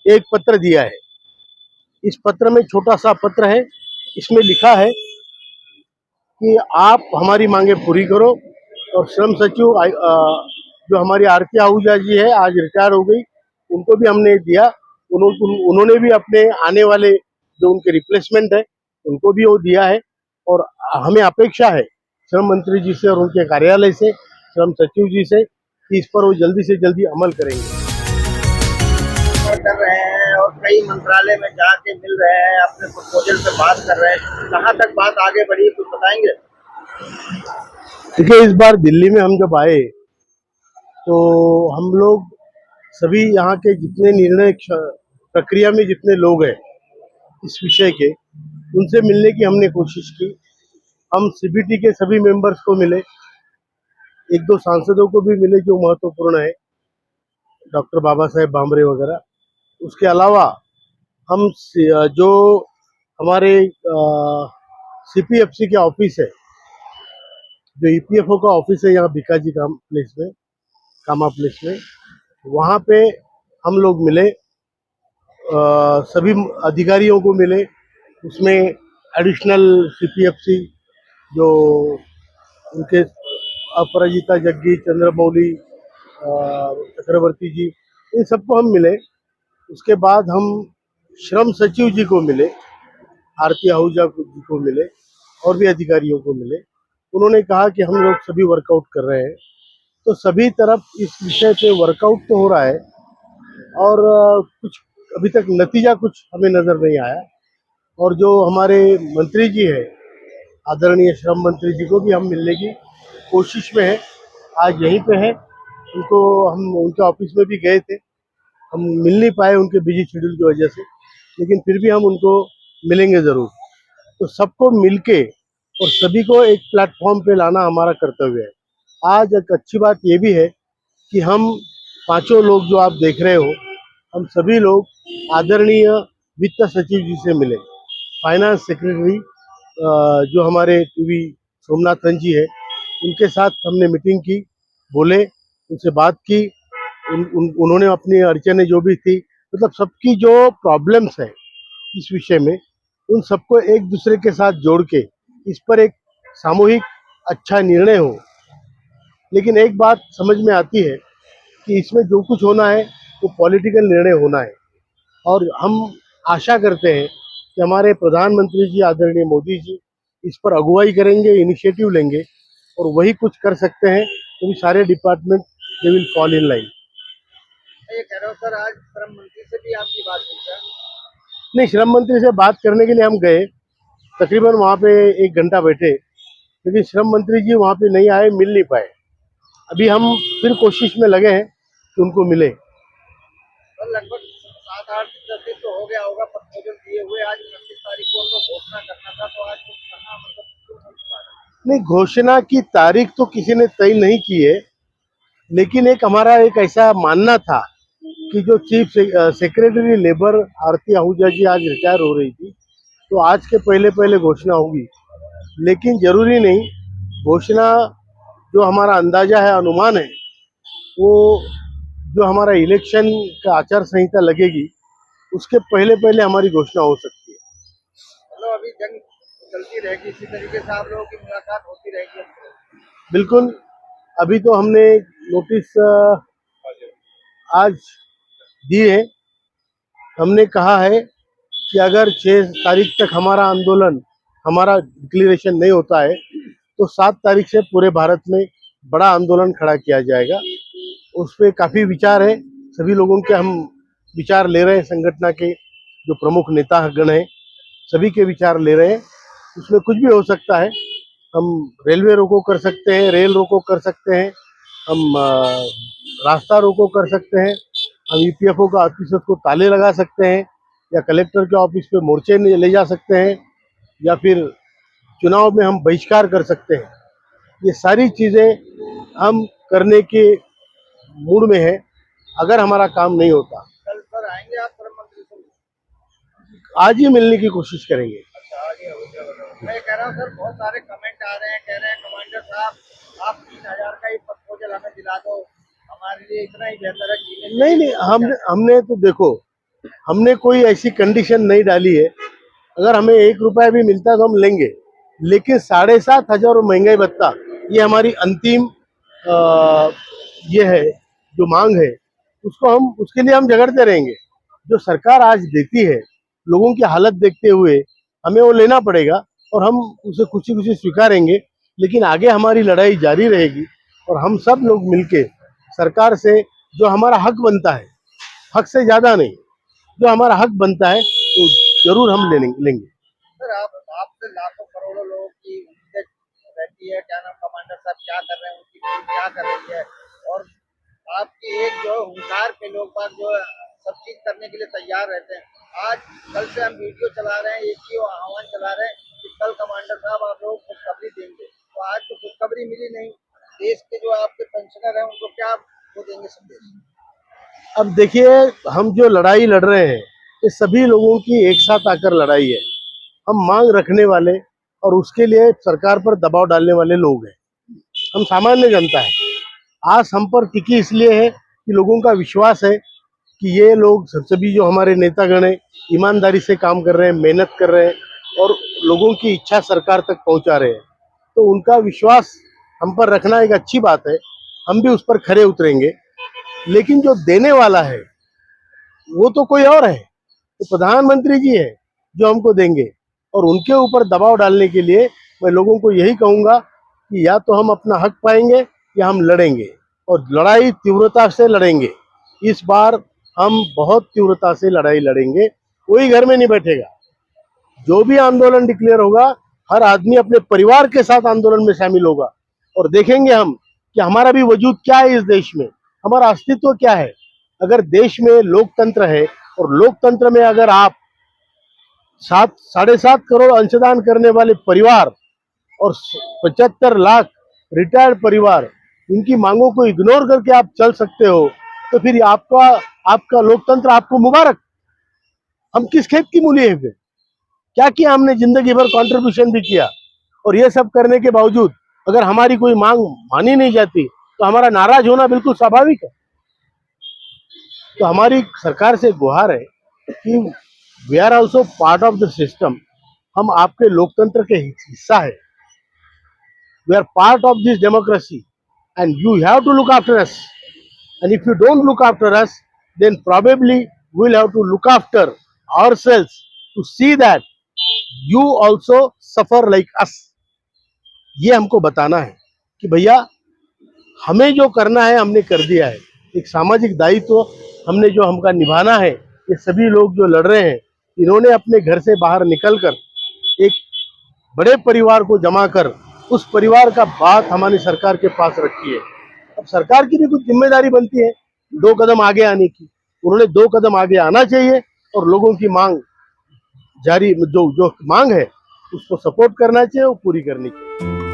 एक पत्र दिया है। इस पत्र में छोटा सा पत्र है, इसमें लिखा है कि आप हमारी मांगे पूरी करो। और श्रम सचिव जो हमारी आरती आहूजा जी है, आज रिटायर हो गई, उनको भी हमने दिया। उन्होंने भी अपने आने वाले जो उनके रिप्लेसमेंट है उनको भी वो दिया है। और हमें अपेक्षा है श्रम मंत्री जी से और उनके कार्यालय से, श्रम सचिव जी से, कि इस पर वो जल्दी से जल्दी अमल करेंगे। कर रहे हैं और कई मंत्रालय में जाके मिल रहे हैं, अपने प्रपोजल पे बात कर रहे हैं, कहाँ तक बात आगे बढ़ी कुछ बताएंगे? देखिए, इस बार दिल्ली में हम जब आए तो हम लोग सभी यहाँ के जितने निर्णय प्रक्रिया में जितने लोग हैं इस विषय के, उनसे मिलने की हमने कोशिश की। हम सीबीटी के सभी मेंबर्स को मिले, एक दो सांसदों को भी मिले जो महत्वपूर्ण है, डॉक्टर बाबा साहेब भामरे वगैरह। उसके अलावा हम जो हमारे सीपीएफसी के ऑफिस है, जो ईपीएफओ का ऑफिस है यहाँ भिकाजी कामा प्लेस में, वहाँ पे हम लोग मिले, सभी अधिकारियों को मिले। उसमें एडिशनल सीपीएफसी जो उनके अपराजिता जग्गी, चंद्रमौली, चक्रवर्ती जी, इन सबको हम मिले। उसके बाद हम श्रम सचिव जी को मिले, आरती आहूजा जी को मिले और भी अधिकारियों को मिले। उन्होंने कहा कि हम लोग सभी वर्कआउट कर रहे हैं, तो सभी तरफ इस विषय पे वर्कआउट तो हो रहा है और कुछ अभी तक नतीजा कुछ हमें नजर नहीं आया। और जो हमारे मंत्री जी है, आदरणीय श्रम मंत्री जी को भी हम मिलने की कोशिश में है, आज यहीं पे है। उनको हम उनके ऑफिस में भी गए थे, हम मिल नहीं पाए उनके बिजी शेड्यूल की वजह से, लेकिन फिर भी हम उनको मिलेंगे ज़रूर। तो सबको मिलके और सभी को एक प्लेटफॉर्म पे लाना हमारा कर्तव्य है। आज एक अच्छी बात ये भी है कि हम पांचों लोग जो आप देख रहे हो, हम सभी लोग आदरणीय वित्त सचिव जी से मिले, फाइनेंस सेक्रेटरी जो हमारे टीवी सोमनाथन जी है, उनके साथ हमने मीटिंग की, बोले, उनसे बात की। उन्होंने अपनी अड़चनें जो भी थी, मतलब सबकी जो प्रॉब्लम्स है इस विषय में, उन सबको एक दूसरे के साथ जोड़ के इस पर एक सामूहिक अच्छा निर्णय हो। लेकिन एक बात समझ में आती है कि इसमें जो कुछ होना है वो पॉलिटिकल निर्णय होना है। और हम आशा करते हैं कि हमारे प्रधानमंत्री जी आदरणीय मोदी जी इस पर अगुवाई करेंगे, इनिशिएटिव लेंगे और वही कुछ कर सकते हैं, तो भी सारे department they will fall in line. ये कह रहा हूँ सर, आज श्रम मंत्री से भी आपकी बात हुई क्या? नहीं, श्रम मंत्री से बात करने के लिए हम गए, तकरीबन वहाँ पे 1 घंटा बैठे, लेकिन श्रम मंत्री जी वहाँ पे नहीं आए, मिल नहीं पाए। अभी हम फिर कोशिश में लगे हैं कि उनको मिले। सर लगभग 7-8 दिन तो हो गया होगा प्रपोजल दिए हुए, आज 29 तारीख को उनको घोषणा करना था, तो आज कुछ करना मतलब क्यों नहीं पा रहा? नहीं, घोषणा की तारीख तो किसी ने तय नहीं की है, लेकिन एक हमारा एक ऐसा मानना था कि जो चीफ सेक्रेटरी लेबर आरती आहूजा जी आज रिटायर हो रही थी, तो आज के पहले पहले घोषणा होगी। लेकिन जरूरी नहीं, घोषणा जो हमारा अंदाजा है, अनुमान है, वो जो हमारा इलेक्शन का आचार संहिता लगेगी उसके पहले पहले हमारी घोषणा हो सकती है। मतलब अभी जंग चलती रहेगी, इसी तरीके से आप लोगों की मुलाकात होती रहेगी? बिल्कुल। अभी तो हमने नोटिस आज दी है। हमने कहा है कि अगर 6 तारीख तक हमारा आंदोलन, हमारा डिक्लेरेशन नहीं होता है, तो 7 तारीख से पूरे भारत में बड़ा आंदोलन खड़ा किया जाएगा। उस पर काफ़ी विचार है, सभी लोगों के हम विचार ले रहे हैं, संगठन के जो प्रमुख नेता गण हैं सभी के विचार ले रहे हैं। उसमें कुछ भी हो सकता है। हम रेलवे रोको कर सकते हैं, रेल रोको कर सकते हैं, हम रास्ता रोको कर सकते हैं, हम ईपीएफओ का ऑफिस को ताले लगा सकते हैं, या कलेक्टर के ऑफिस पे मोर्चे ले जा सकते हैं, या फिर चुनाव में हम बहिष्कार कर सकते हैं। ये सारी चीज़ें हम करने के मूड में है अगर हमारा काम नहीं होता। कल सर आएंगे आप श्रम मंत्री से? आज ही मिलने की कोशिश करेंगे। अच्छा, आगे हो गया। मैं कह रहा हूँ सर, बहुत सारे कमेंट आ रहे हैं, कह रहे हैं कमांडर साहब आप 3000 का ही प्रपोजल हमें दिला दो, हमारे लिए इतना ही बेहतर है। नहीं नहीं, हमने तो देखो, हमने कोई ऐसी कंडीशन नहीं डाली है। अगर हमें 1 रुपया भी मिलता है तो हम लेंगे, लेकिन 7,500 महंगाई भत्ता ये हमारी अंतिम ये है जो मांग है, उसको हम उसके लिए हम झगड़ते रहेंगे। जो सरकार आज देती है, लोगों की हालत देखते हुए हमें वो लेना पड़ेगा और हम उसे खुशी खुशी स्वीकारेंगे। लेकिन आगे हमारी लड़ाई जारी रहेगी और हम सब लोग मिलके सरकार से जो हमारा हक बनता है, हक से ज़्यादा नहीं, जो हमारा हक बनता है तो जरूर हम लेंगे। सर आपसे लाखों करोड़ों लोगों की उम्मीदें रहती है, क्या नाम कमांडर साहब क्या कर रहे हैं, उनकी टीम क्या कर रही है, और आपकी एक जो हुंकार पे लोग बाग जो है, सब चीज करने के लिए तैयार रहते हैं। आज कल से हम वीडियो चला रहे हैं, एक ही आह्वान चला रहे हैं कि कल कमांडर साहब आप लोग खुशखबरी देंगे, तो आज तो खुशखबरी मिली नहीं। देश के जो आपके पेंशनर हैं उनको क्या वो देंगे संदेश? अब देखिए, हम जो लड़ाई लड़ रहे हैं ये सभी लोगों की एक साथ आकर लड़ाई है। हम मांग रखने वाले और उसके लिए सरकार पर दबाव डालने वाले लोग हैं। हम सामान्य जनता है। आस हम पर टिकी इसलिए है कि लोगों का विश्वास है कि ये लोग सभी जो हमारे नेतागण हैं ईमानदारी से काम कर रहे हैं, मेहनत कर रहे हैं और लोगों की इच्छा सरकार तक पहुंचा रहे हैं। तो उनका विश्वास हम पर रखना एक अच्छी बात है। हम भी उस पर खरे उतरेंगे। लेकिन जो देने वाला है वो तो कोई और है, तो प्रधानमंत्री जी है जो हमको देंगे। और उनके ऊपर दबाव डालने के लिए मैं लोगों को यही कहूँगा कि या तो हम अपना हक पाएंगे या हम लड़ेंगे, और लड़ाई तीव्रता से लड़ेंगे। इस बार हम बहुत तीव्रता से लड़ाई लड़ेंगे, कोई घर में नहीं बैठेगा। जो भी आंदोलन डिक्लेयर होगा, हर आदमी अपने परिवार के साथ आंदोलन में शामिल होगा और देखेंगे हम कि हमारा भी वजूद क्या है इस देश में, हमारा अस्तित्व क्या है। अगर देश में लोकतंत्र है और लोकतंत्र में अगर आप 7.5 करोड़ अंशदान करने वाले परिवार और 75 लाख रिटायर्ड परिवार, इनकी मांगों को इग्नोर करके आप चल सकते हो, तो फिर आपका लोकतंत्र आपको मुबारक। हम किस खेत की मूली है? फिर क्या किया हमने? जिंदगी भर कंट्रीब्यूशन भी किया और ये सब करने के बावजूद अगर हमारी कोई मांग मानी नहीं जाती तो हमारा नाराज होना बिल्कुल स्वाभाविक है। तो हमारी सरकार से गुहार है कि we are also part of the system. हम आपके लोकतंत्र के हिस्सा है। We are part of this democracy and you have to look after us, and if you don't look after us then probably we'll have to look after ourselves to see that you also suffer like us। ये हमको बताना है कि भैया हमें जो करना है हमने कर दिया है। एक सामाजिक दायित्व हमने जो हमका निभाना है। ये सभी लोग जो लड़ रहे हैं, इन्होंने अपने घर से बाहर निकलकर एक बड़े परिवार को जमा कर उस परिवार का बात हमारी सरकार के पास रखी है। अब सरकार की भी कुछ जिम्मेदारी बनती है 2 कदम आगे आने की। उन्होंने 2 कदम आगे आना चाहिए और लोगों की मांग जारी जो मांग है उसको सपोर्ट करना चाहिए और पूरी करनी चाहिए।